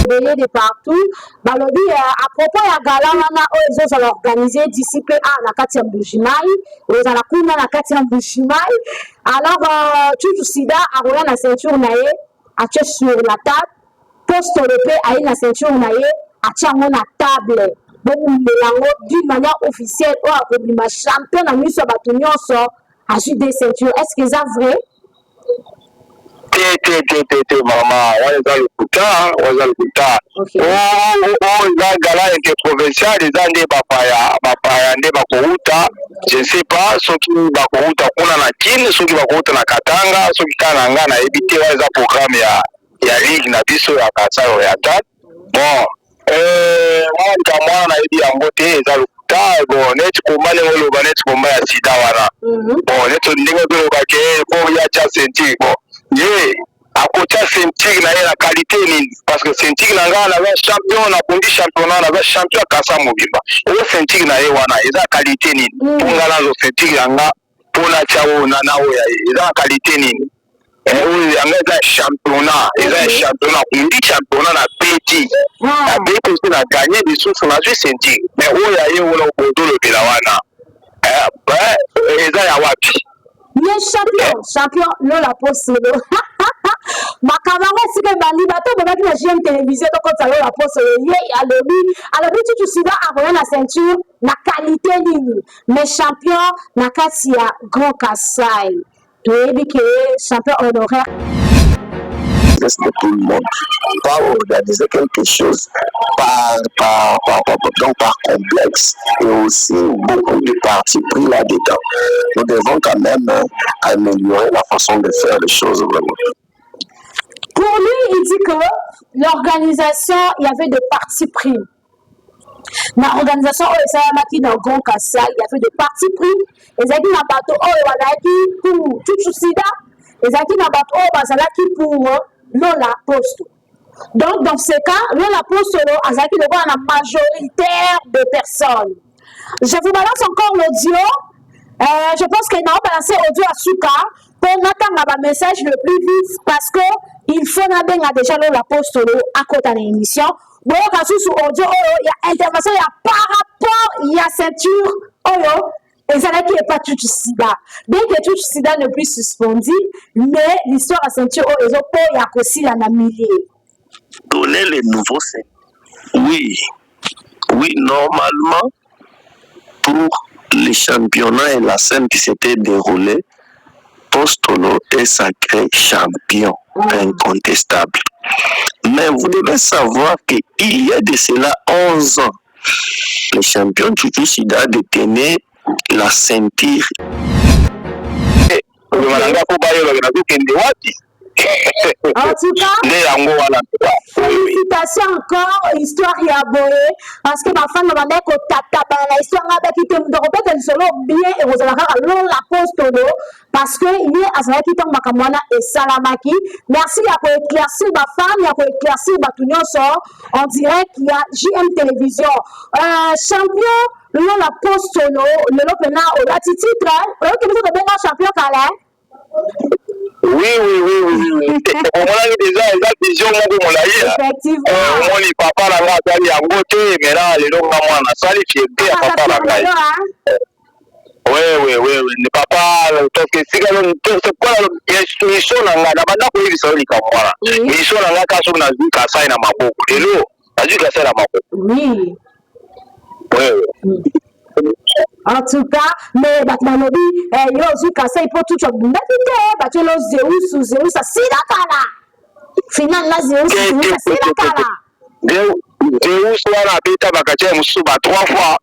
réveillé de partout. Balobi à propos ya gala wana oyo ont organisé d'ici peu à la 4e Bushimai, aux la kuna la 4e Bushimai. Alors tout sida a roulé la ceinture naie, a tché sur la table, poste le pe a la ceinture naie, a tché la table. Donc d'une manière officielle, on a comme ma champion a mis sur batonio so a joué des ceintures. Est-ce que c'est vrai? Mama, waza lukuta. Za gala interprovincial, za nde bapaya nde bakouta. Je ne sais pas, soki bakouta kuna na Kine, soki bakouta na Katanga, soki kana nga na ebite waza programme ya ligue na biso ya Kasai Royal. Bon, mwana na ebi yango te eza lukuta, bon, neti komba ndenge oloba neti komba ya sida wana. Bon, neti ndenge oloba ke po ya tia senti, bon. Ye akotia ceinture na ye na qualité nini parce que ceinture na nga na champion na kundi championnat na champion Kasa Mobimba eza ceinture na ye wana eza qualité nini ponga na zo ceinture yanga pona tiao na oya eza qualité nini oyo yanga eza championnat kundi championnat na petit na petit aussi na gagné des sources na zo ceinture mais oya ye wala kodolo bila wana eza ya wapi. Mais champion, non la poste solo. Ma camarade, c'est que Bali, bateau, on va dire télévision, donc on la poste solo. Alors, tu sais, avoir la ceinture, la qualité ligne. Mais champion, la Kassia, Grand Kassai. Tu es dit que champion honoraire. De tout le monde. Pas organiser quelque chose par complexe et aussi beaucoup de partis pris là-dedans. Nous devons quand même améliorer la façon de faire les choses vraiment. Pour lui, il dit que l'organisation, il y avait des partis pris. L'organisation, ça a marqué dans Grand Kassai, il y avait des partis pris. Et ça a dit dans bateau, pour tout sida. Et ça a dit dans bateau, pour Lola Poste. Donc, dans ce cas, Lola Poste, Azaki le voit la majoritaire de personnes. Je vous balance encore l'audio. Je pense qu'il n'a pas balancé l'audio à Souka pour m'attendre un message le plus vite parce qu'il faut déjà Lola Poste à côté de l'émission. Bon, sur audio, il y a intervention, il y a par rapport, il y a ceinture, et ça qui n'est pas tout sida. Bien que tout sida ne puisse suspendu, mais l'histoire à ceinture au réseau pour y a aussi la millier. Donner les nouveaux oui, normalement, pour les championnats et la scène qui s'était déroulée, Postolo est sacré champion, incontestable. Mais vous devez savoir qu'il y a de cela 11 ans, le champion Chuchu Sida détenait la ceinture. En tout cas, félicitations encore, histoire ya boye, parce que ma femme m'a dit que tata, l'histoire a quitté mon robot, elle solo bien et vous allez la poste parce que il est à ça qui tombe makamwana et salamaki. Merci à pour éclaircir ma femme, il y a pour éclaircir ma tout sort. On dirait qu'il y a JM Télévision, champion, la poste le lopena au la titre, que vous avez un champion calais. Oui. On a déjà la vision de mon aïe. On y papa la voix d'aller à côté, mais là, les longs moments, ça les fierté à papa la caille. Oui. Le papa, parce que c'est quoi les choses dans la bande pour les sols comme moi. Les choses dans la casse on a vu qu'à ça il n'a pas beaucoup. Et l'eau, a vu qu'à ça il n'a pas beaucoup. Oui. En tout cas, mais Batmanobi, il y a aussi qu'à ça il faut tout le monde. Tu as Zeus, ça c'est la cala. Final là, Zeus, ça c'est la cala. Zeus, là, la bêta, Bakatia, Moussouba 3 fois,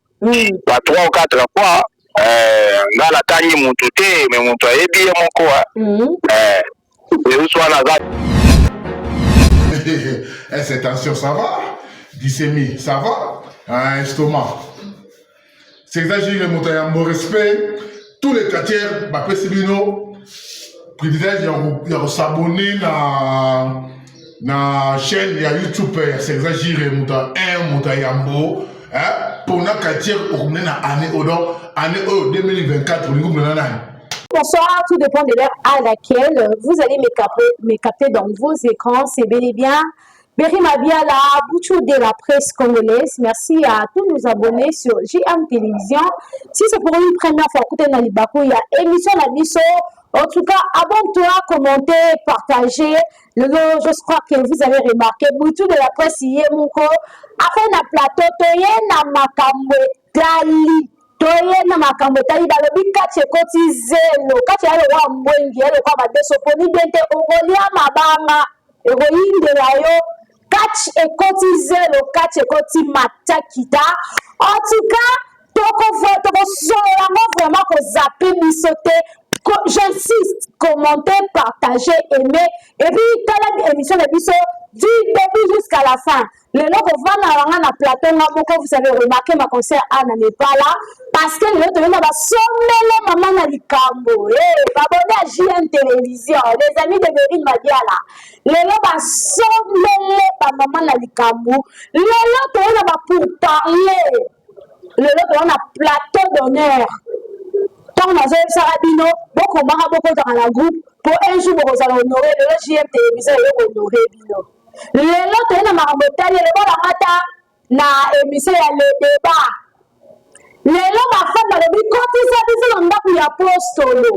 3 ou 4 fois. Là, la taille mon touté, mais mon toit est bien mon quoi. Zeus, là, la cette tension, ça va? Glycémie, ça va? Un estomac. C'est exagéré, mon respect. Tous les quartiers, Bapé Sibino, privilège, il y a s'abonner dans la chaîne, il y a YouTube, c'est exagéré, mon yambo. Pour notre quartier, on est année 2024, Bonsoir, tout dépend de l'heure à laquelle vous allez me capter dans vos écrans. C'est bel et bien Berry Mabiala, Bouchou de la presse congolaise. Merci à tous nos abonnés sur JM Télévision. Si c'est pour une première fois, écoutez Nalibakou, il y a émission Nabiso. En tout cas, abonne-toi, commentez, partagez. Je crois que vous avez remarqué, Bouchou de la presse, hier, mon corps, après un plateau, toye na makamwe gali. Toye na makamwe gali, balobi kache koti zelo. Kache yale wa mwengi, yale kwa madeso, poni dente, ogolia mabanga, egoyinde la yo. Catch et cotisé le catch et cotisé matakita. En tout cas, vraiment que zapper, sauter. J'insiste, commenter, partager, aimer. Et puis, dans l'émission de Bisso, du début jusqu'à la fin. Le nom que va dans plateau, vous avez remarqué ma concert Anna n'est pas là. Parce que le nom va sommer maman dans le cambo. Abonnez à JM Télévision. Les amis de Berry Mabiala. Le nom va sommer maman dans le cambo. Le nom va pour parler. Le nom va plateau d'honneur. Quand on a fait Sarabino, beaucoup dans la groupe. Pour un jour, vous allez honorer le JM Télévision et honorer Bino. Lelo tena marambotali lelo la mata na émission ya le débat. Lelo ma femme le bi koti sa biso ndaku ya apostolo.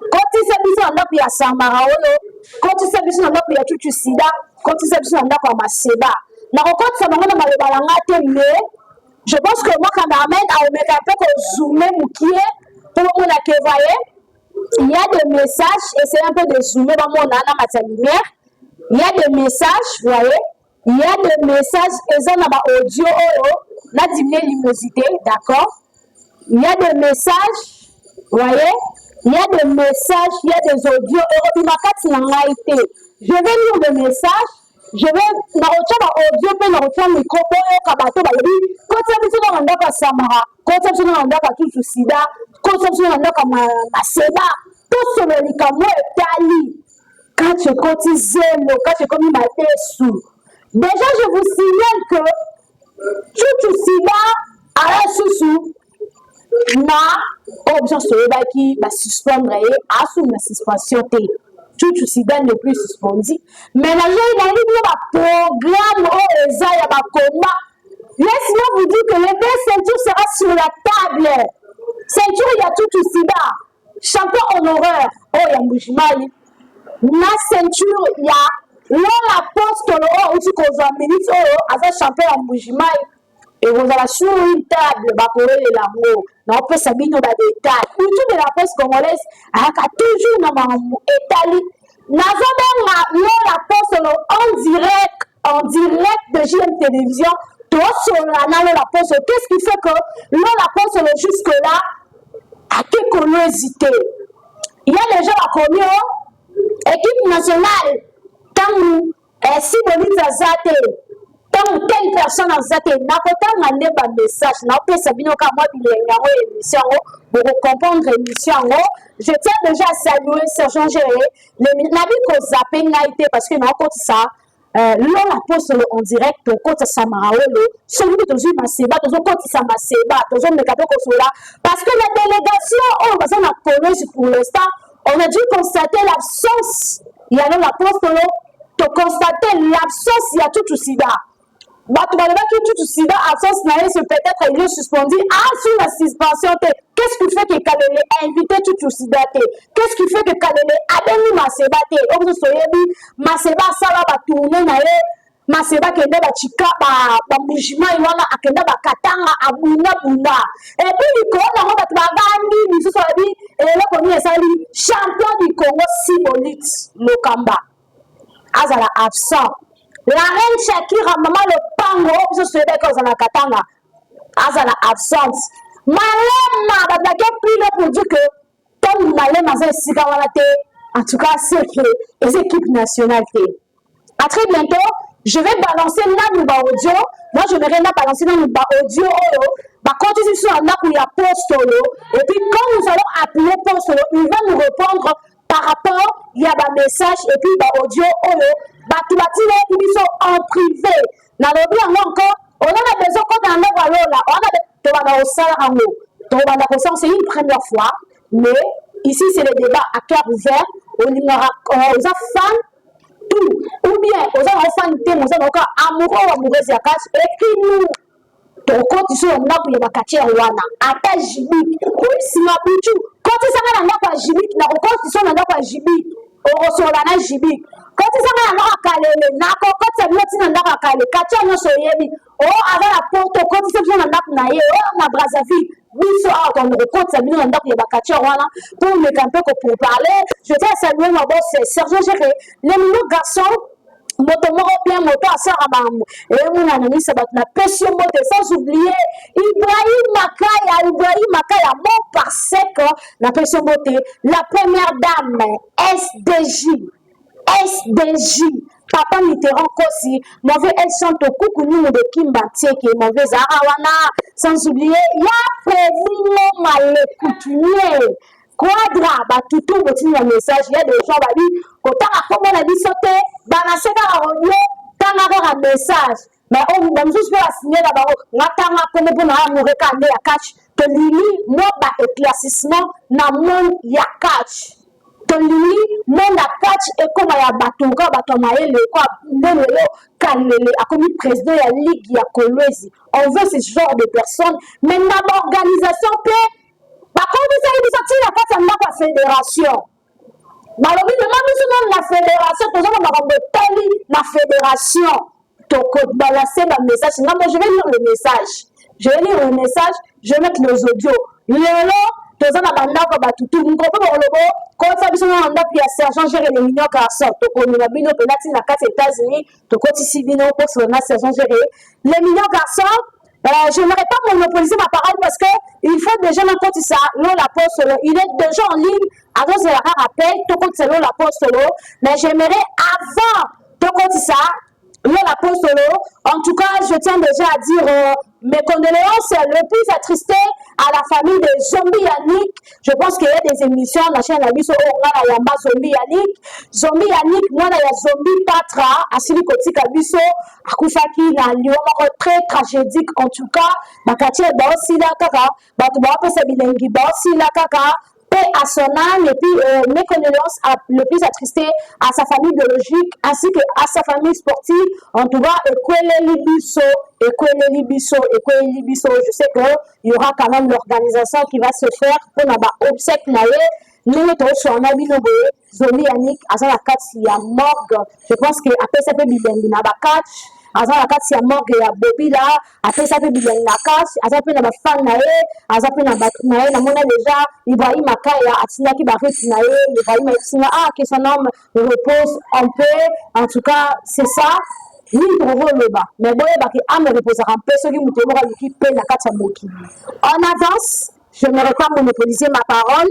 Koti sa biso ndaku ya Samaraolo. Koti sa biso ndaku ya Chuchu Sida. Koti sa biso ndaku ya Maseba. Na koti sa bango na maloba la ngate mais je pense que moi cameraman a mettre un peu que zoomer mukie pour on la que voyez. Il y a des messages et c'est un peu de zoomer dans mon ana ma lumière. Il y a des messages, vous voyez, il y a des messages, et ça n'a pas audio, la limosité, d'accord. Il y a des messages, vous voyez, il y a des messages, il y a des audios, et je vais lire des messages, je vais, dans audio, mais dans le micro, kabato, quand tu as besoin Samara, quand tu as besoin de Sida, quand tu as besoin de Maseba, tout ce médicament est tali. Quand je cotise, quand je commis ma sous. Déjà, je vous signale que tout Sida a un sous na option qui va suspendre à sous la suspension. Tout Sida n'est plus suspendu. Mais là, il y a un programme où il y a un combat. Laissez-moi vous dire que les deux ceintures sera sur la table. Ceinture, il y a tout Sida. Champion en horreur. Oh, il y a Mouchimali. Na ceinture ya l'apostolo aussi qu'on a minutes avec champion en Mujimai et vous allez sur une table bakorer l'amour non peut s'habiller dans des détails tout de la presse congolaise a toujours dans étali nazobanga l'apostolo en direct de JM Télévision tout sur l'apostolo qu'est-ce qui fait que l'apostolo jusque là a quelques hésité il y a des gens à connaître équipe nationale, tant si bonite à zate, tant telle personne à zate, n'a pas tant un message, n'a pas sabino comme moi, il y a une émission, pour comprendre l'émission. Je tiens déjà à saluer Sergent Géré, n'a vu qu'on zappé n'a été parce que n'a pas ça. L'on la poste en direct au côté Samaraolo, celui qui est Maseba, au côté Samaseba, au côté Mekado parce que la délégation, on va connaître pour l'instant. On a dû constater l'absence. Il y a l'apostolo. Tu constater l'absence, il y a tout Sida. Tu vas tout Sida, absence, peut-être il est suspendu. Ah, sur la suspension, qu'est-ce qui fait que Kalele a invité tout Sida? Qu'est-ce qui fait que Kalele a béni Maseba? Comme vous savez, Maseba, ça va tourner. Maseba kende ba chika ba mujima iwana akenda ba katanga abuna buna et puis il connaît ba bagandi biso so bi ele koni esali champion du Congo Sibonite Lokamba azala absent la reine Shakira maman le pango biso so be ko zana katanga azala absent malema ba dake plus pour dire que comme malema za sika wana te en tout cas c'est que les équipes nationales à très bientôt. Je vais balancer là audio. Moi, je vais balancer là audio. Quand ils sont là pour la postolo. Et puis, quand nous allons appeler postolo, il va nous répondre par rapport, il y a un message et puis audio. Tout ils sont en privé. Dans le bien encore, on a besoin quand on a là. On a besoin c'est une première fois. Mais ici, c'est le débat à cœur ouvert. On a fans. tout. Ou bien, aux enfants de thème, aux enfants amoureux, amoureuses, écris-nous. Ton compte, ils sont là pour les vacations, ata jibi. Oui, si ma bouche, quand ils sont là pour jibi, na compte, ils sont là pour jibi. Au ressort là, jibi. Quand ils sont là pour calé, na quand c'est bien, ils sont là pour calé. Katia no soyebi. Oh, avec la porte, quand ils sont là pour naïe, oh, na Brazzaville. Biso a ton compte, c'est bien là pour les vacations, pour me camper pour parler. Je tiens à saluer ma boss, Sergent Géré. Les nouveaux garçons. Moto moko bien moto asara bango et mon ami ça va na pression moto sans oublier Ibrahim Makaya mon par sec la pression moto la première dame SDJ Papa Mitterrand Kosi mauvais elle chante au coucou nous de Kimba Tieke mauvais Zarawana sans oublier ya prévu mal coutumier Quadra, tout le message, il y a des gens qui disent que tu as dit sauté, tu as un message. Mais on va juste faire signer d'abord, on attend qu'on ait un recadé à catch. Tu lis, moi, éclaircissement, na mon ya catch. Tu lis, mon la catch et comme il y a bateau maïe, le quoi, même le calme, a commis président, il y a ligue, il y a Kolwezi. On veut ce genre de personnes, mais dans l'organisation, par contre, vous avez dit la carte de la fédération. Dans le but de la fédération, tout le monde la fédération. Donc, balancer le message. Non, mais je vais lire le message. Je vais lire le message, je vais mettre les audios. Lélo, tout le monde tout. Vous comprenez le mot? Quand ça vient dans le puis sergent gérer les millions garçons. Donc, on a bien au la carte États-Unis. Donc, quand ici, bien au poste, on a sergent gérer les millions garçons. Je n'aimerais pas monopoliser ma parole parce qu'il faut déjà un compte ça, la poste, il est déjà en ligne, avant de la rappel, tout compte c'est la poste, mais j'aimerais avant tout compte ça, la poste, en tout cas, je tiens déjà à dire mes condoléances le plus attristé à la famille de Zombie Yannick. Je pense qu'il y a des émissions dans la chaîne la mise au Yamba Zombie Yannick. Zombie Yannick, moi, il y a Zombie Patra, à Silikoti Kabiso, à Koufaki, na Lyon, très tragédique en tout cas. Bakati est dans aussi la kaka, Batouba Pesa Bilengi, dans aussi la kaka. Paix à son âme et puis mes condoléances le plus attristé à sa famille biologique ainsi qu'à sa famille sportive. En tout cas, Ekwele Libiso, je sais qu'il y aura quand même l'organisation qui va se faire pour l'obsèque naïe. Nous sommes sur un habit de Zombie Yannick, à la carte, il y a morgue. Je pense qu'après ça peut bien la carte. Aza la kati ya morgue ya Bobby là après ça peut bien la casse aza pe na ba fan na ye aza pe na ba na ye na mona déjà Ibrahim Makaya atina ki ba reti na ye Ibrahim atina que son homme repose en paix en tout cas c'est ça ni trouver le bas mais boye ba ki ame reposera en paix ceux qui muté mora qui paix na kati ya moki en avance je n'aurai pas monopoliser ma parole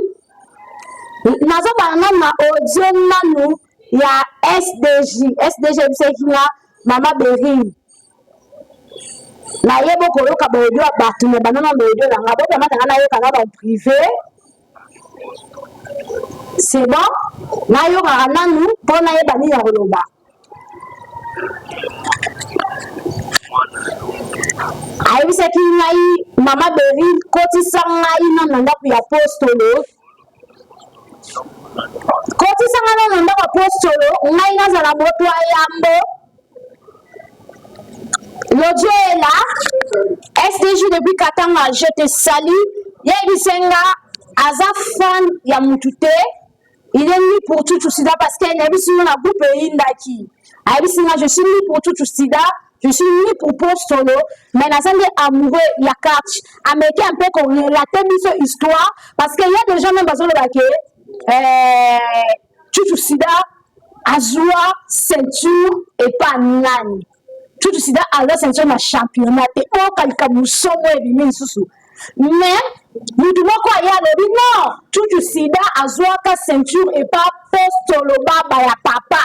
nazo ba na audio nanu ya SDJ c'est qui là Mama Berry. Na yebo ko yoka ba audio abatu ne banana ba audio na ngabo ba mata na yoka na ba privé. C'est bon? Na yoka nanu pona yeba ni ya koloba. Ayi seki ngai Mama Berry koti sangai na nanda ya apostolo. Koti sangai na nanda apostolo ngai na za la moto ayambo. L'audio est là. SDJ depuis Katanga, je te salue. Yebisenga, Aza fan ya mutute. Il est mis pour tout sida parce qu'il y a un groupe Indaki. Je suis mis pour tout sida. Je suis mis pour Postolo. Mais Nazande amoureux, il y a catch. Américain un peu qu'on relate cette histoire. Parce qu'il y a des gens même besoin de baquer. Tout sida, Azua, ceinture et pas nani. Tout sida à la ceinture na championnat et au kalkamuso mais nous devons quoi y a le non tout sida à zoaka ceinture et pas postolo baba ya papa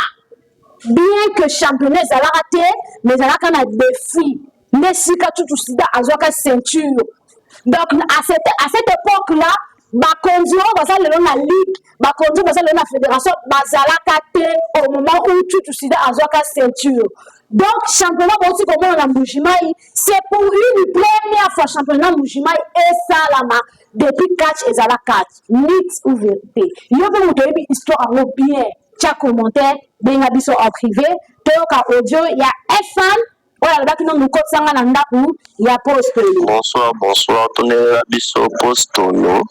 bien que championnat ça l'a raté mais ça l'a quand a défi mais si ka tout sida à zoaka ceinture donc à cette époque là ba conduire va ça le la ligue ba conduire va ça le la fédération bazala kate au moment où tout sida à zoaka ceinture. Donc, championnat aussi comme on a Moujimaï, c'est pour une première fois championnat Moujimaï et Salama depuis catch et Zala 4. Mythe ou vérité. Il y a une histoire bien, tu as commentaire benga biso en privé toyoka audio ya FM oyo alobaki no mokotisanga na ndako ya Apostolo. Bonsoir tonela biso Apostolo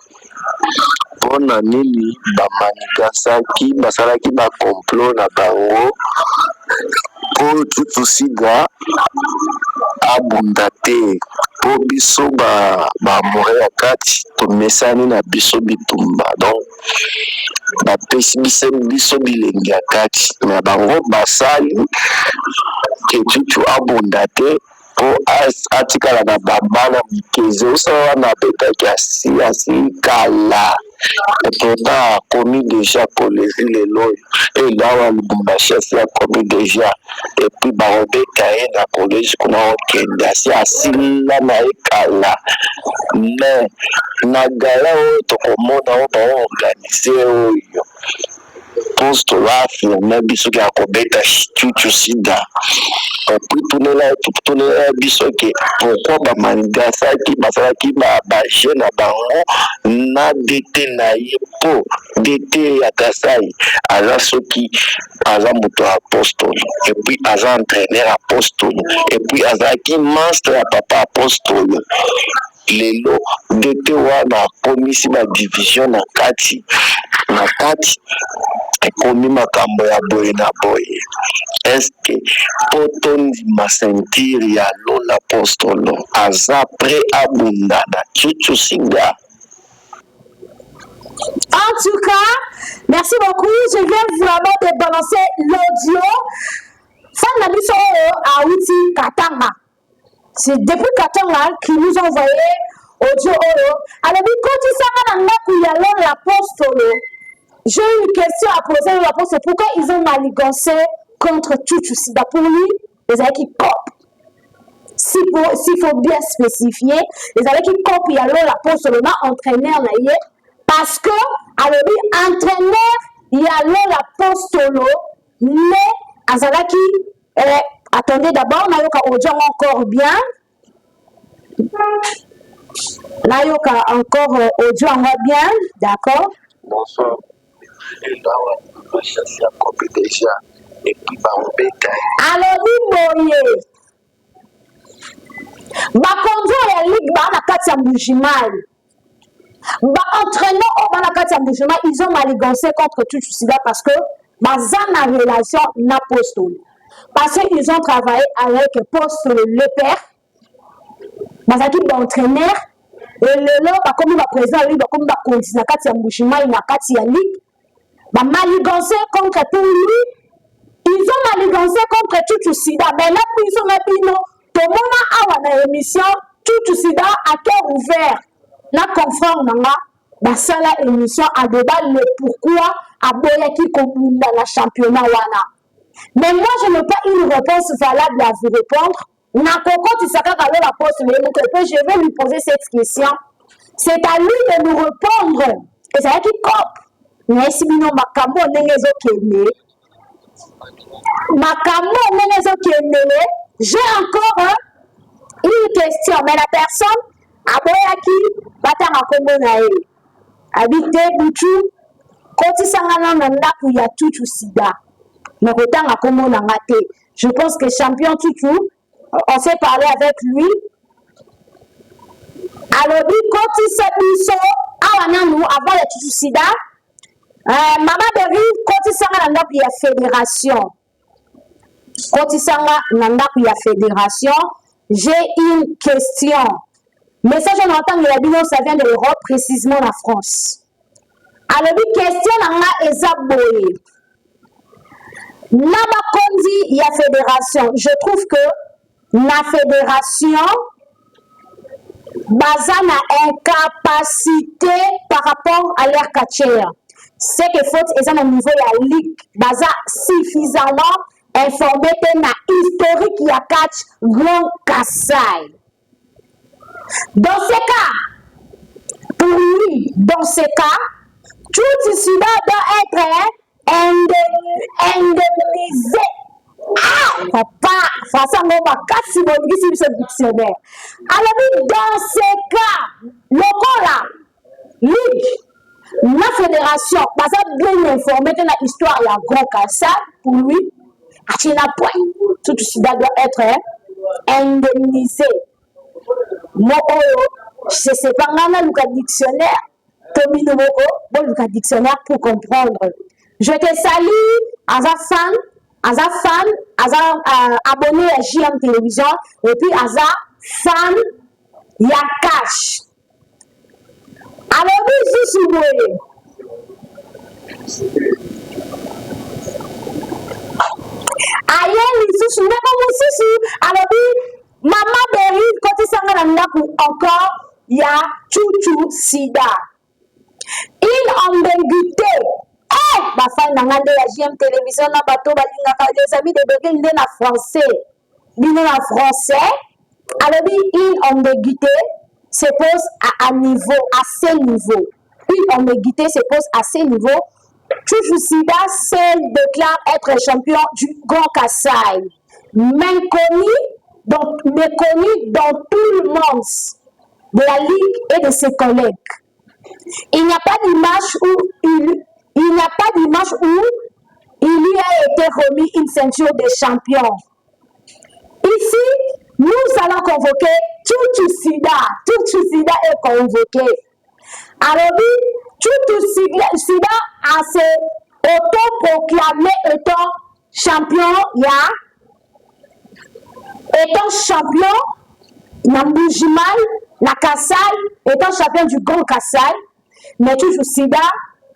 mpona nini bamanigasaki basalaki bakomplot na bango mpo tutusiga abunda te mpo biso bamore ya kati tomesani na biso bitumba donc bapesi biso bilengi ya kati na bango basali ketutu abunda te mpo atikala na babana mikeze osala wana abetaki asi kala epota akomi deja kolezi lelo oyo elawa lubumba chef akomi deja epuis barobeka ye na college kuna okende asi asila na ye kala me na gala oyo tokomona oyo baorganize oyo Apostolo afirme biso ke akobeta tutu sida epuis tunela biso ke pourquoi bamanigasaki basalaki baje na bango na dete na ye mpo dete ya Kasai aza soki aza moto ya Apostolo epuis aza entraîneur Apostolo epuis azalaki master ya papa Apostolo lelo dete wana akomisi badivision na kati ekomi makambo ya boye na boye eske po tondima sentire ya Lola Apostolo aza pre abunda na Chuchu Singa. En tout cas, merci beaucoup. Je viens vraiment de balancer l'audio. Fan Nabiso a outil Katanga. C'est depuis Katanga qu'ils nous ont envoyé audio. Alors, quand il s'en a l'Apostolo, j'ai une question à poser à l'Apostolo. Pourquoi ils ont manigancé contre Chuchu Sida? Pour lui, les amis qui copent. S'il faut bien spécifier, les amis qui copent, il y a l'Apostolo, entraîneur, parce que, alors, entraîneur, il y a l'Apostolo, mais Azalaki, attendez d'abord, Nayoka Ojo encore bien. Nayoka encore Ojo en va bien, d'accord? Bonsoir. Alors, Boye, bakonzo ya ligue ba na kati ya Mbujimayi. Entraîneur au Banakati Mbujimayi, ils ont maligancé contre Chuchu Sida parce que baza na relation na Apostolo. Parce qu'ils ont travaillé avec Apostolo le père. Bazaki d'entraîneur et lelo bakomi ba président lui bakomi ba konti na kati ya Mbujimayi na kati ya ligue. Ba maligancé contre tout lui. Ils ont maligancé contre Chuchu Sida. Mais là ils ont dit non. Tout le monde a une émission Chuchu Sida à cœur ouvert. La confrère nanga basala émission à débat le pourquoi aboyaki kobunda la championnat wana. Mais moi je n'ai pas une réponse valable à vous répondre. Nakoko tisaka kalo la poste je vais lui poser cette question. C'est à lui de nous répondre. Et c'est qui cop. Mais si bino makambo nengezo kene. Makambo nengezo kene. J'ai encore une question mais la personne aboyaki batanga kombo na ye habite butu kotisangana na ndaku ya Chuchu Sida mais kotanga kombo na ngate. Je pense que champion Chuchu on s'est parlé avec lui alors bi kotisa biso awana nous avant la Chuchu Sida mama Berry kotisanga na ndaku ya fédération kotisanga na ndaku ya fédération. J'ai une question. Message on entend que la vidéo ça vient de l'Europe, précisément la France. Alors, la question est Ezaboye. Nama Kondi, il y a fédération. Je trouve que la fédération basa na incapacité par rapport à l'air catcher. C'est que faut et au niveau de la ligue basa suffisamment informé de la historique ya catch Grand Kasai. Dans ce cas, pour lui, dans ce cas, tout cela doit être indemnisé. Ah, papa, façon on va casser mon dictionnaire. Alors, dans ce cas, le là, ligue, La fédération, parce que bien informé de l'histoire, il y a Grand Kassai, pour lui, à un point, tout cela doit être indemnisé. Moi, c'est pas le dictionnaire, le dictionnaire pour comprendre. Je te salue, Aza fan, abonné à JM Télévision, et puis Aza fan, Yakash. Alors, vous voyez. Aïe, les sous, alors, maman Berry, quand il s'en va encore, il y a Chouchou Sida. Une ambiguïté. Eh, ma femme n'a pas de la JM Télévision, n'a pas de des amis de Berry, il est en français. Il est en français. Alors, une ambiguïté se pose à ces niveaux. Une ambiguïté se pose à ces niveaux. Chouchou Sida seul déclare être champion du Grand Kassai. Méconnu dans tout le monde de la Ligue et de ses collègues. Il n'y a pas d'image où il lui a été remis une ceinture de champion. Ici, nous allons convoquer Chouchou Sida. Chouchou Sida est convoqué. Alors, Chouchou Sida a se auto-proclamé étant champion, étant champion, Nambujimal, la Kassai, étant champion du Grand Kassai, mais Chouchou Sida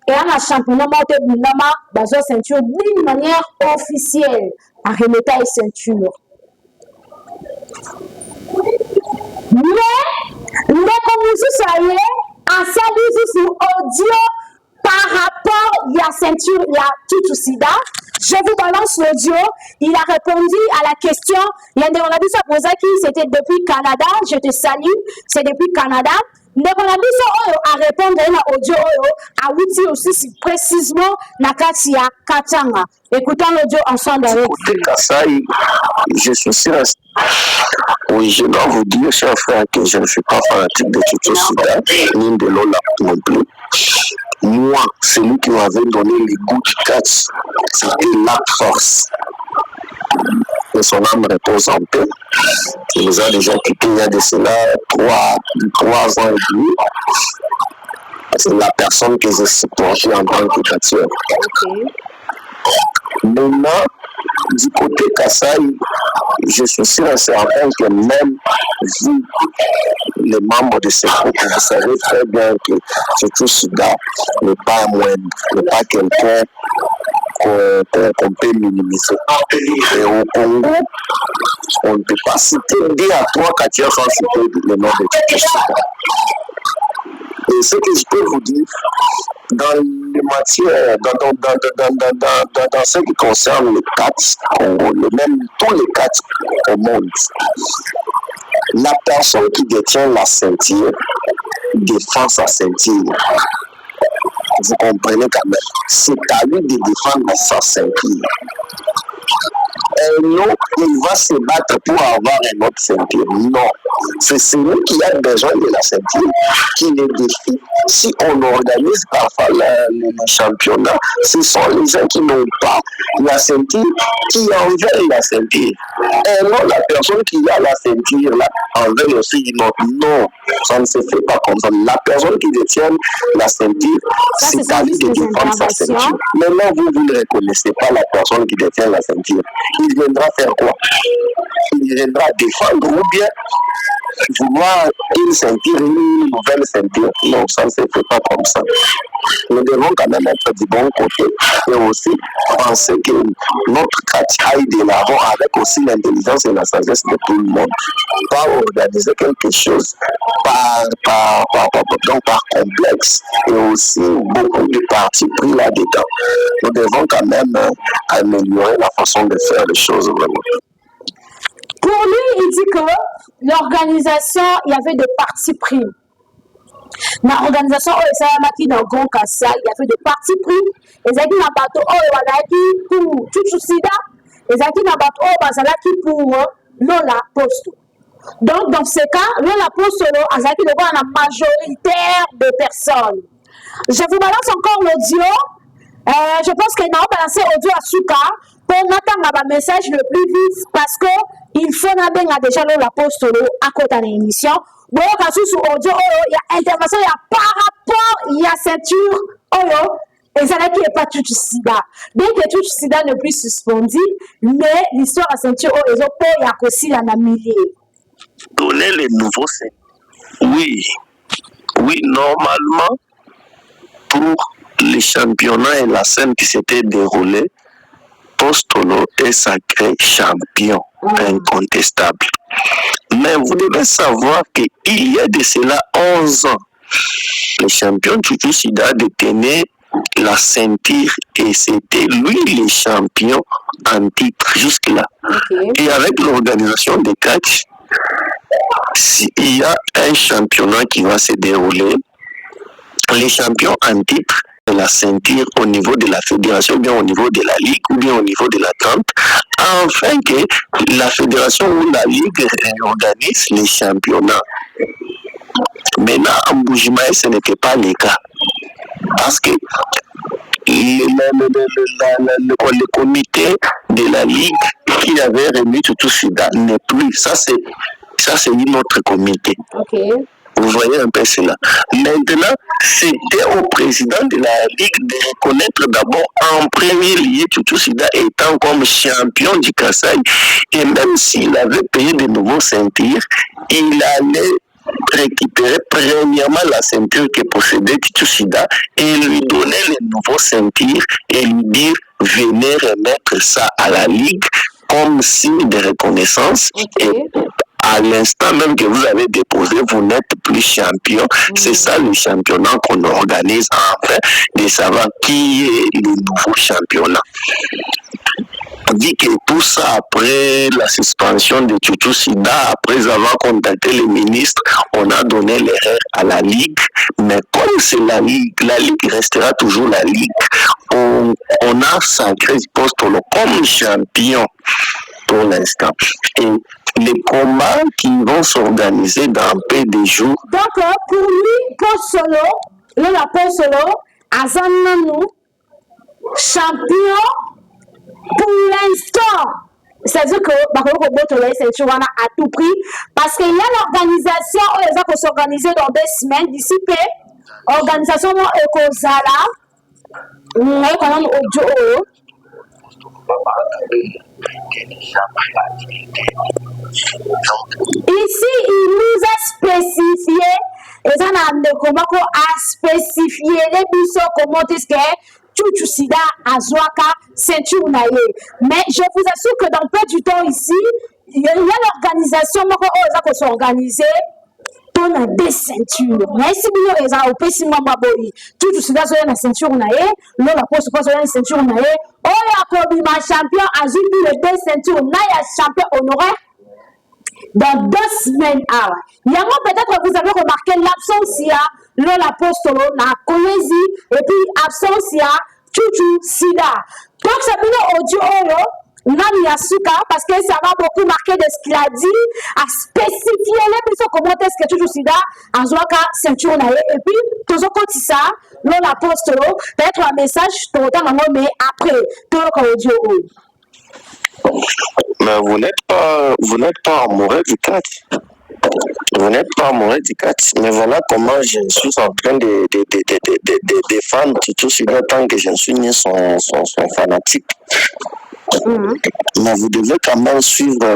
est un championnat de Nama, dans ceinture d'une manière officielle, à remettre une ceinture. Mais, comme vous savez, à saluer sur audio par rapport à la ceinture, il y a Chouchou Sida. Je vous balance l'audio. Il a répondu à la question. Il y a un a posé qui c'était depuis Canada. Je te salue. C'est depuis Canada. A répondre à l'audio à outil aussi précisément Nakatia Katanga. Écoutons l'audio ensemble avec vous. Kassai, je suis sûr. Oui, je dois vous dire, cher frère, que je ne suis pas fanatique de Chouchou Sida, ni de Lola non plus. Moi, celui qui m'avait donné les goûts du catch, c'était la force. Et son âme repose en paix. Il nous a déjà quitté il y a de cela 3 ans et demi. C'est la personne que j'ai supportée en tant que catcheur. Maintenant, du côté Kassai, je suis sûr et certain que même vous, les membres de ce groupe, vous savez très bien que Chouchou Sida n'est pas moindre, n'est pas quelqu'un qu'on peut minimiser. Et au Congo, on ne peut pas citer 2 à 3 catcheurs sans citer le nom de Chouchou Sida. Et ce que je peux vous dire, dans les matières, dans ce qui concerne les catch congolais, même tous les catch au monde, la personne qui détient la ceinture défend sa ceinture. Vous comprenez quand même, c'est à lui de défendre sa ceinture. Et non, il va se battre pour avoir une autre ceinture. Non, c'est celui qui a besoin de la ceinture qui le défie. Si on organise parfois le championnat, ce sont les gens qui n'ont pas la ceinture qui en veulent la ceinture. Et non, la personne qui a la ceinture là en veut aussi une autre. Non, ça ne se fait pas comme ça. La personne qui détient la ceinture, c'est à lui de défendre sa ceinture. Maintenant, vous ne reconnaissez pas la personne qui détient la ceinture. Il viendra faire quoi? Il viendra défendre ou bien vouloir une ceinture, une nouvelle ceinture. Non, ça ne se fait pas comme ça. Nous devons quand même être du bon côté et aussi penser que notre catch aille de l'avant avec aussi l'intelligence et la sagesse de tout le monde. Pas organiser quelque chose par complexe et aussi beaucoup de partis pris là-dedans. Nous devons quand même améliorer la façon de faire les choses vraiment. Pour lui, il dit que l'organisation, il y avait des partis pris. L'organisation, il y a Grand Kassai, il y avait des partis pris. Il y a des bateaux pour Chouchou Sida. Il y a des bateaux pour Lola Posto. Donc, dans ce cas, Lola Posto, il y a la majoritaire de personnes. Je vous balance encore l'audio. Je pense qu'il m'a balancé l'audio à Souka pour m'attendre un message le plus vite parce que il faut déjà l'apostolo à côté de l'émission. Bon, quand sur audio, il y a intervention, il y a par rapport, il y a ceinture, et ça là qui n'est pas tout sida. Bien que tout sida ne plus suspendu, mais l'histoire à ceinture, il y a aussi la millier. Donner les nouveaux oui, normalement, pour les championnats et la scène qui s'était déroulée, Postolo est sacré champion, incontestable. Mais vous devez savoir qu'il y a de cela 11 ans, le champion Tchouchou Sida détenait la ceinture et c'était lui le champion en titre jusque-là. Et avec l'organisation des catch, s'il y a un championnat qui va se dérouler, les champions en titre de la ceinture au niveau de la fédération, ou bien au niveau de la ligue, ou bien au niveau de la tente, afin que la fédération ou la ligue organise les championnats. Maintenant, en Bougimaï, ce n'était pas le cas. Parce que le comité de la ligue qui avait remis tout Sida n'est plus. Ça, c'est une autre comité. Vous voyez un peu cela. Maintenant, c'était au président de la Ligue de reconnaître d'abord en premier lieu Tchouchou Sida étant comme champion du Kasaï. Et même s'il avait payé de nouveaux ceintures, il allait récupérer premièrement la ceinture que possédait Tchouchou Sida et lui donner les nouveaux ceintures et lui dire venez remettre ça à la Ligue comme signe de reconnaissance. Et à l'instant même que vous avez déposé, vous n'êtes plus champion. C'est ça le championnat qu'on organise afin de savoir qui est le nouveau championnat. On dit que tout ça après la suspension de Tchouchou Sida, après avoir contacté le ministre, on a donné l'erreur à la Ligue. Mais comme c'est la Ligue restera toujours la Ligue. On a sacré Postolo comme champion pour l'instant. Et les combats qui vont s'organiser dans peu de jours. Donc, pour lui, Postolo, Azananou, champion, pour l'instant, c'est-à-dire que c'est à tout prix, parce qu'il y a l'organisation, les gens qui s'organiser dans 2 semaines, d'ici peu, organisation Ekozala, ici, il nous a spécifié, et ça a spécifié les buissons, comment est-ce que Tchouchou Sida, Azwaka, ceinture naïe. Mais je vous assure que dans peu du temps ici, il y a l'organisation qui s'est organisée pour la des ceintures. Mais si vous avez un peu si Tchouchou Sida soit une ceinture naïe, l'on a posé pas une ceinture naïe. Oh, il y a un champion, a joué les 2 ceintures naïe, champion honoraire. Dans 2 semaines, il y a peut-être que vous avez remarqué l'absence, il y a l'apostolo, la Konésie, et puis absence, il y a Tchouchou Sida. Donc, c'est bien audio, Nani Yasuka, parce que ça va beaucoup marquer de ce qu'il a dit, à spécifier les personnes comment est-ce que Tchouchou Sida a joué à ceinture naïe. Et puis, tout ce qu'on dit ça, l'apostolo, peut-être un message, mais après, tout audio. Mais vous n'êtes pas amoureux du catch. Vous n'êtes pas amoureux du catch. Mais voilà comment je suis en train de défendre Tchouchou Sida tant que je ne suis ni son fanatique. Mais vous devez quand même suivre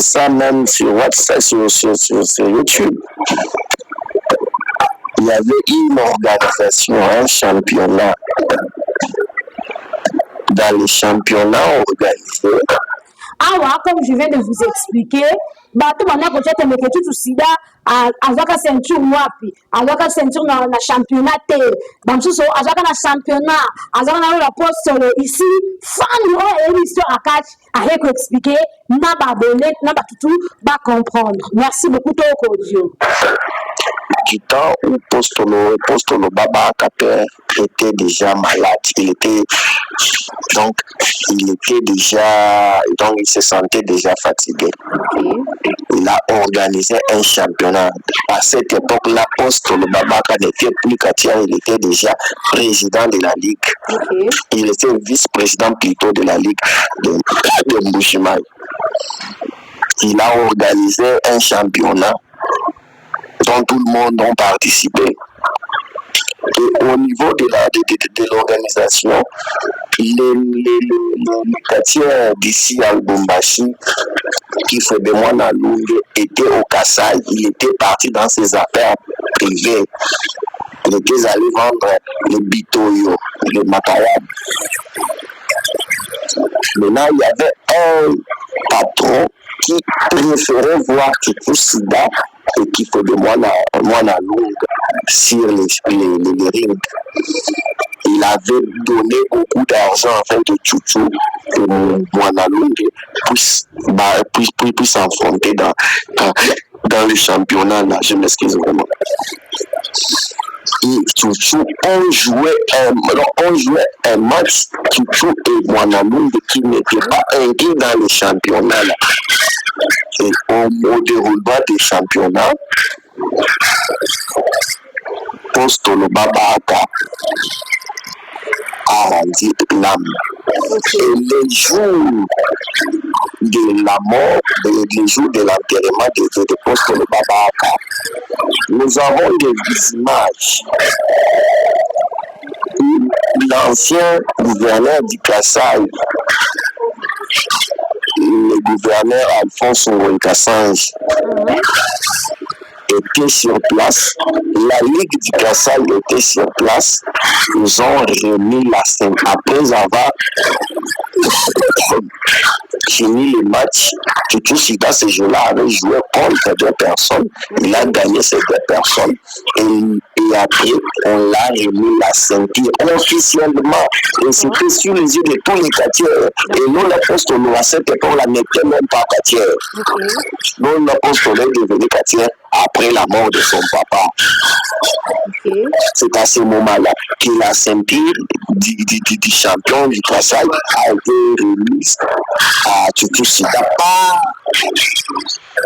ça même sur WhatsApp, sur YouTube. Il y avait une organisation, un championnat. Dans les championnats organisés. Comme je viens de vous expliquer, tout le monde peut-être que Tchouchou Sida a ceinture wapi, a ceinture dans le championnat T. Dans tout ça, a championnat, a la poste ici, fan et l'histoire à catch, a expliquer, n'a pas abonné, n'a pas tout, va comprendre. Merci beaucoup, Toko Dio. du temps où Postolo Baba Kaper était déjà malade. Il se sentait déjà fatigué. Il a organisé un championnat. À cette époque-là, Postolo Babaka n'était plus Katia, il était déjà président de la Ligue. Il était vice-président plutôt de la Ligue de Mbujimaï. Il a organisé un championnat dont tout le monde a participé. Et au niveau de l'organisation, les quartiers d'ici à Lubumbashi, qui fait de moi à Lungue, était au Kassai. Il était parti dans ses affaires privées. Il était allé vendre les bitoyo, les matayab. Maintenant, il y avait un patron qui préférait voir Tutu Sida et qui fait de moi à Lungue sur les rings. Il avait donné beaucoup d'argent afin que Tutu et Mwana Lungue puissent s'affronter dans le championnat là. Je m'excuse vraiment. Et Tutu, on jouait un match, Tutu et Mwana Lungue qui n'étaient pas inclus dans le championnat là. Et au déroulement des championnats, Postolo Babaka a rendu l'âme. Et les jours de la mort, les jours de l'enterrement de Postolo Babaka, nous avons des images. L'ancien gouverneur du Kassai, le gouverneur Alphonse Kassange, était sur place. La Ligue du Kassai était sur place. Ils ont remis la scène. Après avoir fini le match, Tutu Sida ce jour-là avait joué contre 2 personnes. Il a gagné ces 2 personnes. Et après, on l'a remis la ceinture officiellement. Et c'était sur les yeux de tous les quartiers. Et nous, l'apostole, à cette époque, on n'était même pas quartier. Nous, l'apostole est devenu quartier après la mort de son papa. C'est à ce moment-là que la ceinture du champion du Kassai a été remise à Tutu Sida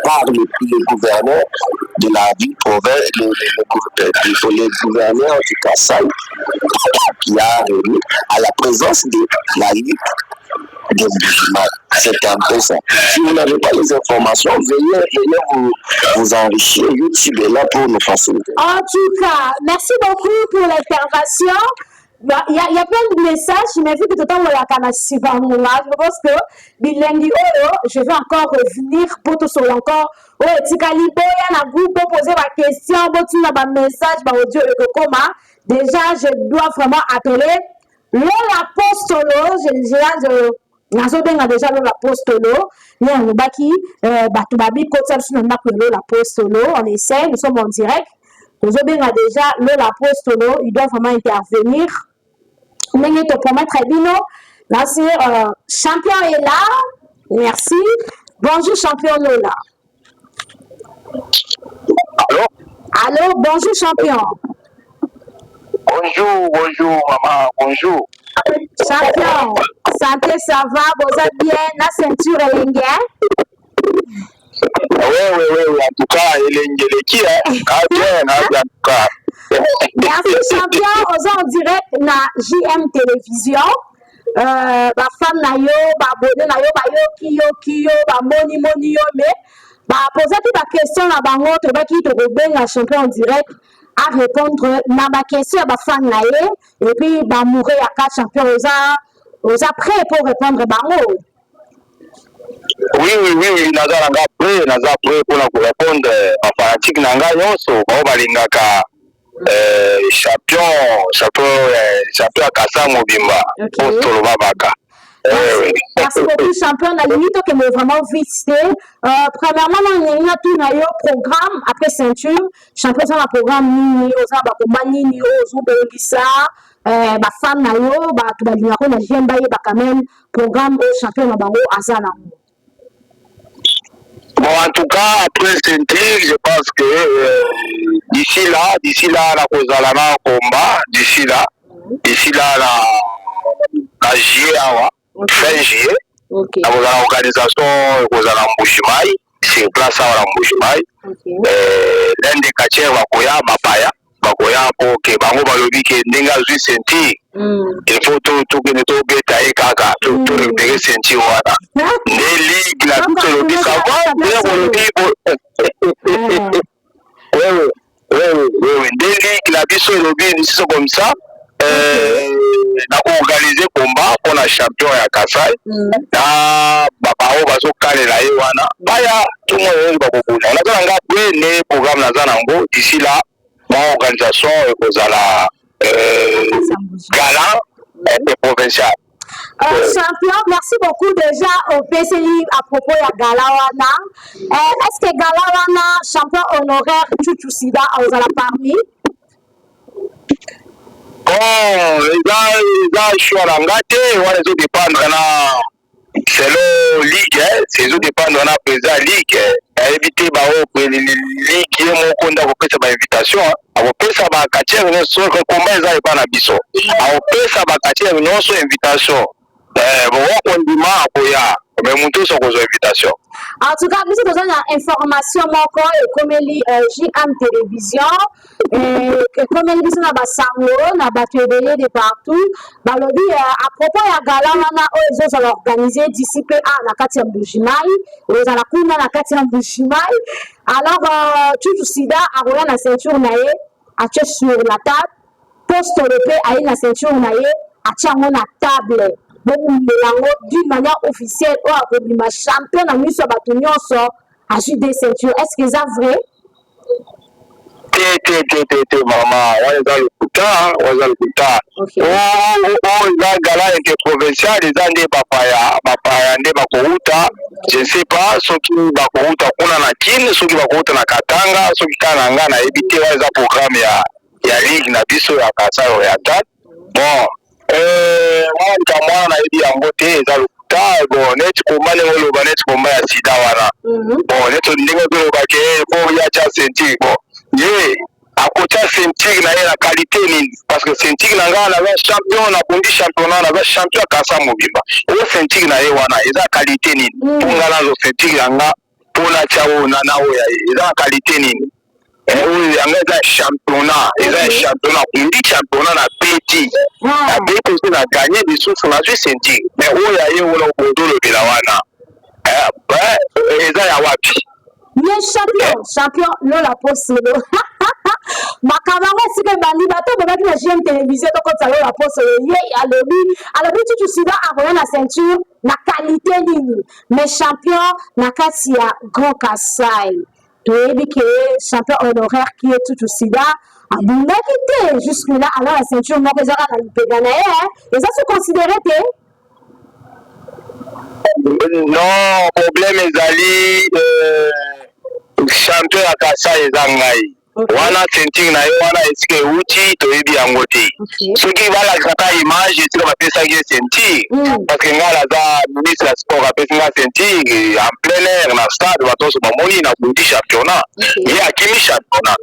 par le gouverneur de la ville province, le gouverneur du Kassai, qui a remis à la présence de la Ligue des musulmans. C'est un peu ça. Si vous n'avez pas les informations, veuillez vous enrichir. YouTube est là pour nous faciliter. En tout cas, merci beaucoup pour l'intervention. Il y a plein de messages, mais vu que tout le temps, je pense que Bilengi Oro, je vais encore revenir pour tout sur encore. Oh, Tikali Boya, na vous poser ma question, votre message, audio et comment. Déjà, je dois vraiment appeler l'apostolo. Déjà l'apostolo. Il y a un baki, Batubabi, l'apostolo. On essaie, nous sommes en direct. Nous avons déjà l'apostolo, il doit vraiment intervenir. Mais te promettre Bino, là c'est champion est là. Merci. Bonjour champion Lola. Allô, bonjour champion. Bonjour maman, bonjour. Champion, santé ça va, vous êtes bien, la ceinture est lingue. Oui, en tout cas, il est qui bien, en tout cas. Merci champion, on est en direct na JM Télévision. Ba femme na yo, ba abonné na yo, ba yo kiyo, ba moni yo mais ba poser toute la question na bango to ba ki to benga champion en direct à répondre na ba question ba femme na ye et puis ba mourir à 4 champions aux prêt pour répondre bango. Oui, naza prêt pour répondre en fanatique nanga nyonso ba balingaka champion à Kassa Mobimba Postolo Babaka. Merci beaucoup champion, la limite que me vraiment visité. Premièrement, on a tout un programme après ceinture. Champion sur le programme Nini, aux abats Nini, aux Oubelissa, ma femme nayo, tout le monde a bien baillé quand même programme au champion na bango Azana. Bon, en tout cas, après ceinture, je pense que d'ici là na kozala na combat d'ici là na juillet awa fin juillet na kozala organisation kozala Mbujimayi sur place awa na Mbujimayi l'un des quartiers bakoya bapaya bakoya mpo ke bango balobi ke ndenge azwi ceinture il faut tokende tobeta ye kaka torekupere ceinture wana nde ligue na biso elobi sava nde bolobi nde ligue na biso elobi liso comme ça na koorganize combat mpona champion ya Kasai na babao bazokalela ye wana baya tumo oyo bakokuna naza nanga bwene programme naza nango d'ici là mon organisation ekozala galant et provincial. Champion, merci beaucoup déjà au PCI à propos de Galawana. Est-ce que Galawana, champion honoraire Chuchu Sida, vous allez parmi? Bon, les gars, je suis à l'angate, on les dépendre selon ligue, c'est eux dépendre de la président ligue. Éviter ligue qui est mon compte à vous faire invitation. À vous faire ça, bah, quartier, nous sommes combat, ils n'ont pas d'ambition. À vous faire ça, bah, quartier, nous sommes invitation. Bon, on dit ma apoya, mais mon tour sont aux invitations. En tout cas, nous avons une information encore comme JM Télévision, comme elle dit, on a battu de partout. À propos de Galawana, ils ont organisé d'ici peu à la 4e Mbujimayi, ils ont la cour dans la 4e Mbujimayi. Alors, tout Sida a roulé la ceinture naïe, a tué sur la table, poste le paix a eu la ceinture naïe, a tué la table. D'une manière officielle, ma champion a mis sur Batunion à jouer des ceintures. Est-ce que c'est vrai? Maman, on est dans le Kouta, on gala interprovincial, les années papaya, des bakouta, je ne sais pas, ceux qui bakouta, on a kin, ceux qui bakouta na Katanga, ceux qui kananga na éviter les programmes ya ligue na biso ya Kasai Oriental. Bon. Moi na idi yango te eza lokuta bon neti komba ndenge oloba neti komba ya sida wana bon neti ndenge toloba ke po ya tia ceinture bon ye akotia ceinture na ye na qualité nini parce que ceinture na nga naza champion na bondi championnat naza champion ya Kasa Mobimba oyo ceinture na ye wana eza qualité nini mpo nga nazo ceinture yanga mpo natia oyo na oyo eza na qualité nini eza championnat kundi championnat na petit na petit aussi na gagné des sources na suis senti mais oyo aye wona kodolobela wana eza ya wapi mais champion lola poselo makamanga sike bandi bato babaki na JM Télévision tokota lola poselo ye alobi Chuchu Sida akoya na ceinture na qualité nini mais champion na kati ya Grand Kasai. Tu as dit que champion honoraire qui est Chuchu Sida a bien quitté jusque-là, alors la ceinture m'a fait à l'Ipéganaï, et ça se considérait non, problème est allé champion à Kasai Zangai. Wana ceinture na yo wana esike uti toyebi yango te soki balakisaka image esika bapesaki ceinture parce que nga naza ministre ya sport apesi nga ceinture en plein air na stade bato nyonso bamoni na bundi championnat ye akimi championnat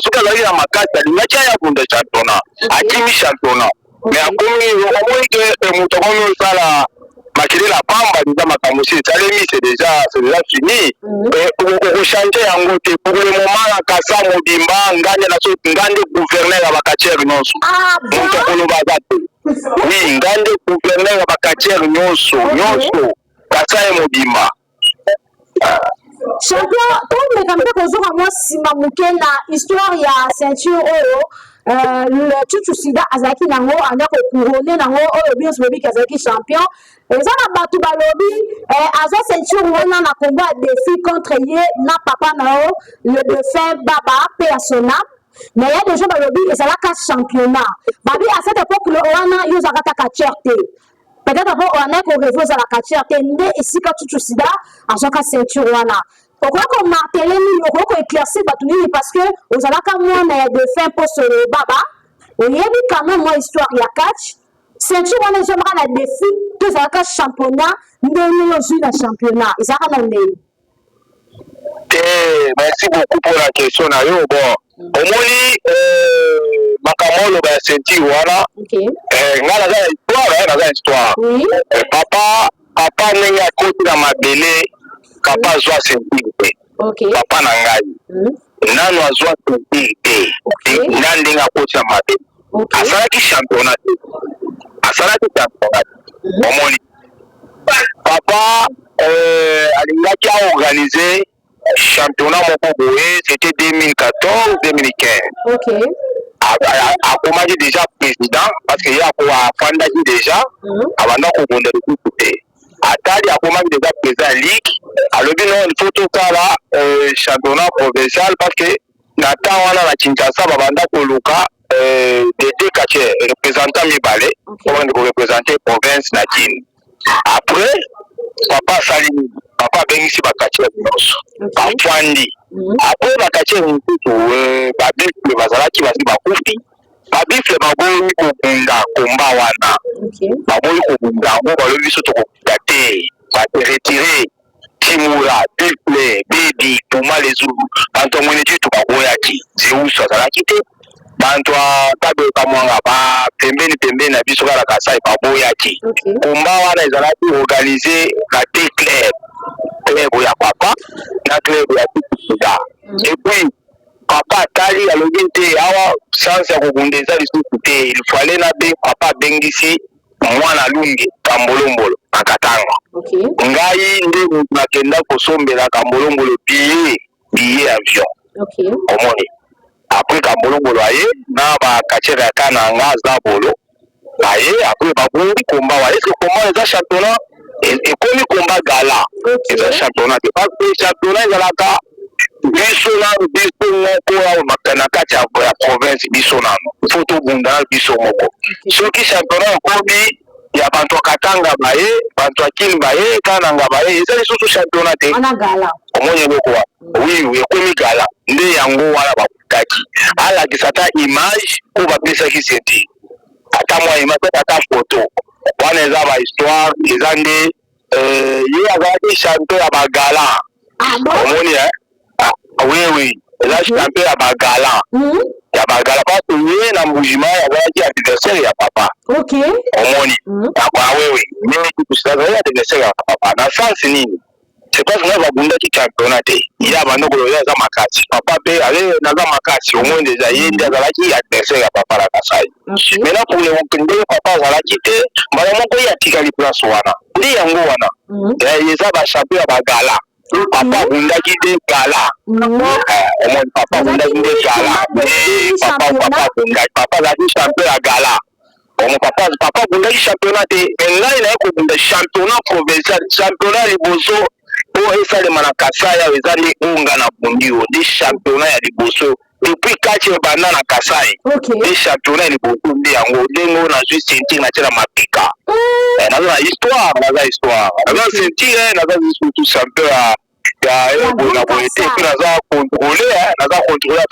soki azalaki na makasi alingaki aya bunda championnat akimi championnat mais akomi omoni ke moto akomi osala makili la pamba déjà makambo si esalemi c'est déjà fini okochange yango te pour le moment na Kasa Mobimba ngande gouverneur ya bakatiere nyonso moto akoloba aza te oui ngande gouverneur ya bakatiere nyonso Kasa Mobimba champion tomeka mpe kozoka mwa nsima moke na histoire ya ceinture oyo le Chuchu Sida azalaki nango anda kocourone nango oyo biso bobiki azalaki champion eza na bato balobi azwa ceinture wana na combat ya défi contre ye na papa na yo le défunt Baba pe ya son âme mais ya des gens balobi ezalaka championnat babi à cette époque le wana yo ozalaka taka tiers te peut-être po wana korevo ozalaka tiers te nde esika Chuchu Sida azwaka ceinture wana pourquoi qu'on martelé ni pourquoi qu'on éclaircir bato nini parce que ozalaka mwana ya défunt poste le Baba oyebi quand même moi histoire ya catch ceinture wana ezomaka na défi to ezalaka championnat ndenge ozwi na championnat ezalaka na ndenge merci beaucoup pour la question na yo bon omoni makamolo ba senti wana ngala za histoire papa ndenge akoti na mabele papa azwa senti te papa na ngai nano azwa senti te nga ndenge akoti na mabele asalaki championnat omoni papa alingaki aorganize championnat moko boye, c'était 2014-2015. Akomaki déjà président parce qu'il y a fandaki déjà avant de l'écouter. Atali akomaki déjà président ligue. Alors il faut tout ça là championnat provincial parce que Nathan wana na Kinshasa babanda koluka Dédé Kaché représentant Mibale pour représenter province na Kin. Après papa Salim papa bengisi bakati nyonso bafandi après bakati mututu babifle bazalaki basi bakufi babifle baboyi kokunda komba wana baboyi kokunda ngo balobi biso tokokuta te bateretire Timura bifle bebi tuma lezulu bantu mwene jitu baboyaki Zeus azalaki te bantu tabe kamwanga ba pembeni na biso kala Kasai baboyaki komba wana ezalaki organiser na club ya papa na club ya Tukuda et puis papa tali alobi te awa chance ya kokundeza lisusu te il fallait na be papa bengisi mwana lunge Kambolombolo na Katanga ngai nde nakenda kosombela Kambolombolo billet avion omoni après Kambolombolo aye na bakachera kana ngaza bolo aye après babundi komba wa est-ce que comment les championnats et comme combat gala les championnats parce que championnat galaka biso moko makana kati ya province biso nano photo bunda biso moko soki championnat kobi ya bantu Katanga baye bantu Kini baye Kananga baye ezali lisusu championnat te ana gala omoni boko oui ekomi gala nde yango wana bakutaki alakisa ta image ko bapesaki senti ata mwa image ata photo wana eza ba histoire eza nde ye azalaki champion ya bagala omoni oui eza champion ya bagala parce que ye na mbujima azalaki adversaire ya papa omoni oui mais azalaki adversaire ya papa na sens nini c'est parce que nous avons qui championnat il y a maintenant que les gens makasi papa pe allez naza makasi au moins déjà il y a qui adversaire ya papa la Kasai mais là pour les okende papa zala kité mbala moko ya tikali place wana ndi yango wana yeza ba champion ya bagala papa bunda kité gala au moins papa bunda kité gala papa la champion ya gala Mon papa bunda championnat et là il a ko championnat provincial championnat liboso pour esa le Manakasa ya ezali unga na bundio des championnats ya liboso depuis 4 bana na Kasai des championnats liboso ndi yango dengo na juste sentir na tela mapika na histoire na sentir na tout champion ya na boete puis na contrôler ata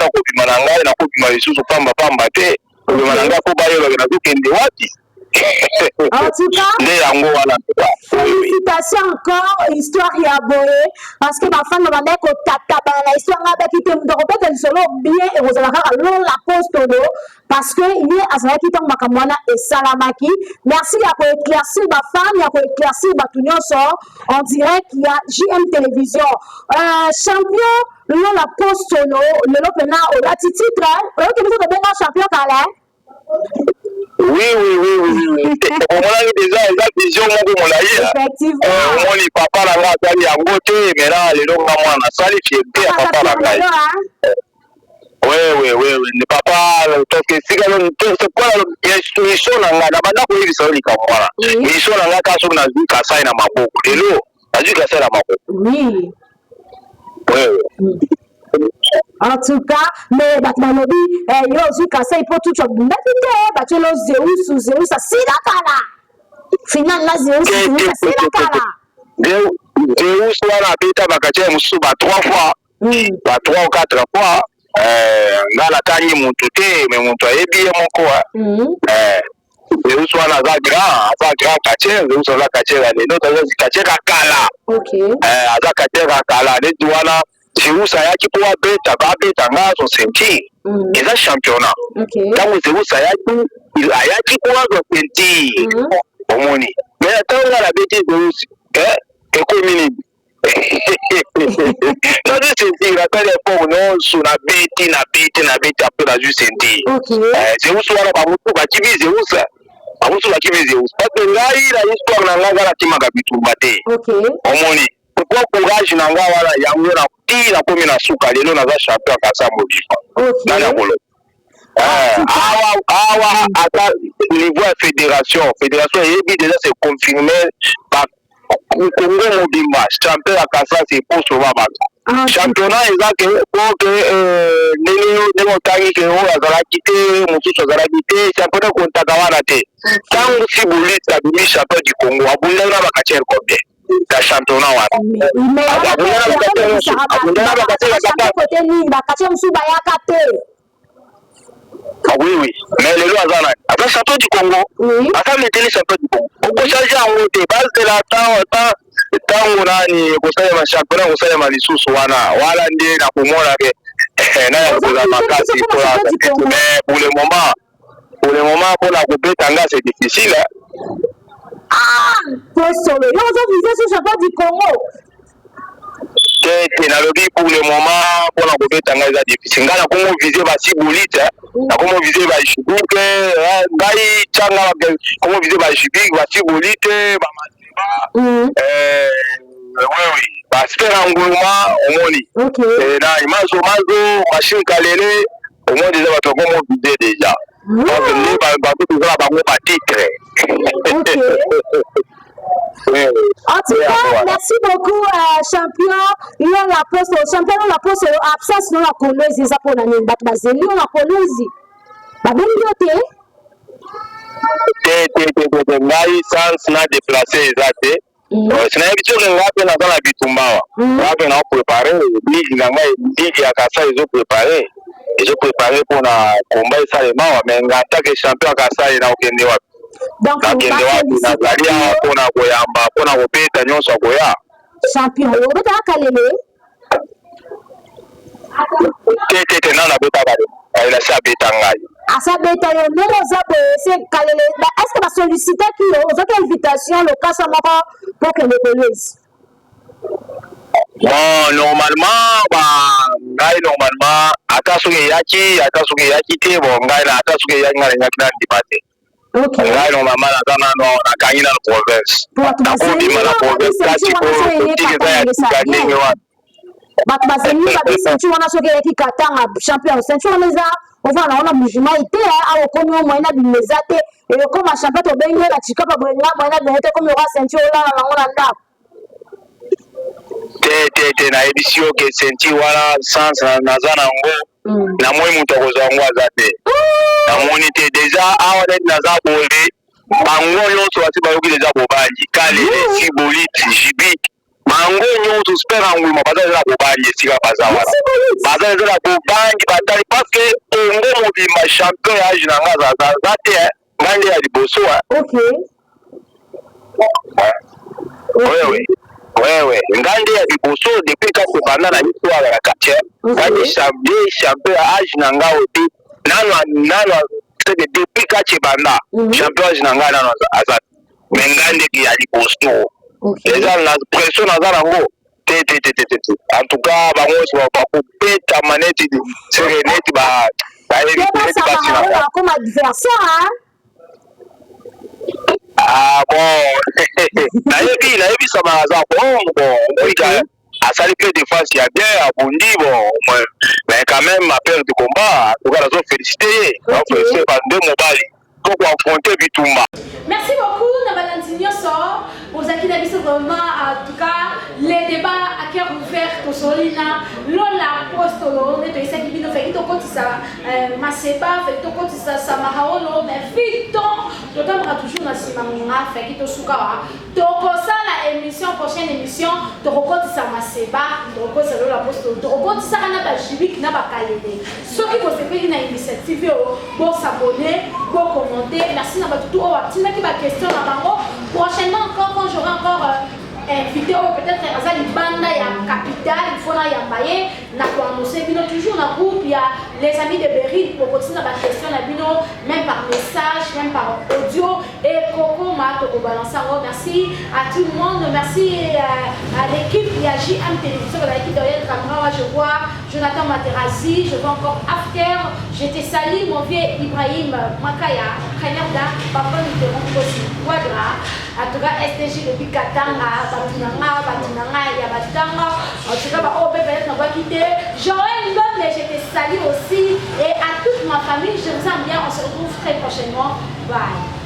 ko bimana ngai na ko bimana lisusu pamba te ko bimana ngai ko bayelo na kende wapi. En tout cas, félicitations encore, histoire ya boye, parce que ma femme m'a dit que la histoire n'a quitté mon repère de solo bien et vous allez alors la poste parce que il est à ce qui tombe makamwana et salamaki. Merci à pour éclaircir ma femme, à pour éclaircir ma tunio sort en direct il y a JM Télévision. Champion le la poste le l'opena au la titre, que vous avez un champion calais. Oui. On a déjà la vision mon effectivement. On y papa la sali yango te mais là les longs moi na sali fierté à papa la ngai. Oui, ne papa parce que si c'est quoi la mission na nga na banda ko yibisa oli ka mwana. Mission na nga ka so na zika sai na maboko. Lelo, na zika sai na maboko. Oui. En tout cas, mais Batmanobi, il y a aussi cassé pour tout le monde. Mais Zeus, c'est la cala. Finalement, Zeus, c'est la cala. Zeus, on a bêta bakatia musuba 3 fois, 3 ou 4 fois. Ngala kanyi muntute, mais muntu ayebi moko. Zeus wana za grand katia, Zeus za katia le no za katia kala. OK. Za katia kala, ne wana Zeus ayaki pour beta ngazo senti. Et ça championnat. Quand vous avez ça, il y a qui quoi de sentir. Omoni. Mais attends, on a la bêtise de aussi. Et commune. Non, je sentir, la paix est pour nous, sur la bêtise, après la juste sentir. C'est où soit la bamutu, bah, qui vise où ça? Bamutu, bah, qui vise où? Parce que là, il a l'histoire dans la team à Gabitou Bate. Omoni. Pourquoi courage n'a pas voilà yango na ti na komi na suka lelo na za champion kasa modifa na bolo awa ata niveau ya fédération yebi déjà c'est confirmé par Congo Mobimba champion ya kasa c'est pour sauver bato championnat ezake pour que nelo tangi ke o azala kité mususu azala kité championnat kontaka wana te tango si boli tabili champion du Congo abunda na bakatier combien la championnat oui, mais le loisir après champion du Congo, après le champion du Congo. On peut changer en haut, base de la temps on a ni un championnat, on sait mal sous wana ndi na kumona ke na ya makasi mais pour le moment pour la coupe tanga c'est difficile. Postolo, yo zo viser ce champion du Congo. Pour le moment, pour la coupe tanga c'est difficile. Ngana comment viser ba Sibolite, na comment viser ba Shibik, ngai changa comment viser ba Shibik, ba Sibolite, ba Masiba. Oui, ba Spera Nguluma, omoni. Et là, imazo machine kalele, au moins déjà ba comment viser déjà. Donc les ba toujours ba titre. En tout cas, merci beaucoup, champion. Il y a la poste, champion, la poste, absence, non, la colosse, ils ont pour la Batbazeli, on la colosse. Babin Yote. Ngai sans na déplacer exact. C'est une habitude de l'appeler dans la bitumba. L'appeler à préparer, dit à Kassa, ils ont préparé. Ils ont préparé pour la combat et ça les morts, mais en tant que champion à Kassa, il n'a aucun débat. Donc, champion, est-ce que va solliciter qui aux invitation le cas pour que le police? Bon, normalement, atasuke yaki te bon ngai na atasuke yaki na dipate. Okay. Ngai normalement na kangi na province. Na kobima na province kasi ko tigeza ya kinga wa. Bato bazeli ba ceinture wana soki yaki katanga champion ceinture leza ova naona mouvement ite a okomi o moyena bimeza te et comme champion to bengi la chikapa bwenga moyena bete comme ora ceinture la nango na ndako. Te na édition que senti wala sans nazana ngo na moi muto kozangwa zate na monite déjà awa net naza bolé bango nyonso ati bayoki déjà bobanji kale si boliti jibik bango nyonso spera ngulma bazala bobanji sika bazawala bazala bobanji batali parce que ongo mobimba champion ya age nanga zate ngande ya liboso. Oui, ngande ya liboso depuis quand bana na histoire ya quartier ngande champion age nanga oti nano c'est depuis quand bana champion age nanga nano azat mais ngande ki ya liboso déjà la pression nazala ngo te en tout cas bango ba ko peta maneti serenity ba comme adversaire. Ah bon, nayebi ça va bon, asali que défense il y a bien à Bondi bon, mais quand même ma perte de combat, on va la féliciter. Donc c'est pas deux mobali pour affronter Bitumba. Merci beaucoup Nabalandinho sort. Vous avez vraiment en tout cas les débats à cœur ouvert pour Solina, Lola Postolo, on est ici qui nous fait tout compte ça, Maseba fait tout compte ça, Samaraolo, mais vite donc on va toujours dans Simamuna fait tout souka. Donc ça la émission prochaine émission, de compte ça Maseba, de compte ça Lola Postolo, de compte ça na ba Jibik na ba Kalede. Ceux qui vont se faire une initiative pour s'abonner, pour commenter, merci na ba tout au petit qui va question na bango. Prochainement encore quand j'aurai encore invité peut-être à la bande ya capitale, il faut là Yambaye, n'a pas annoncé, bino toujours dans le groupe, il y a les amis de Berry pour continuer ma question, bino, même par message, même par audio, et Coco m'a balancer. Merci à tout le monde, merci à l'équipe, il y a JM Télévision, l'équipe de Camara, je vois Jonathan Materazzi, je vois encore After, j'étais sali, mon vieux Ibrahim Makaya, Kanyarda, Papa Mitterrand aussi, Quadra, en tout cas STG depuis Katanga, Batunanga, Yabatanga, en tout cas, oh bébé, on va quitter. Joël Ndonde, j'étais sali aussi, et à toute ma famille, je vous aime bien, on se retrouve très prochainement. Bye.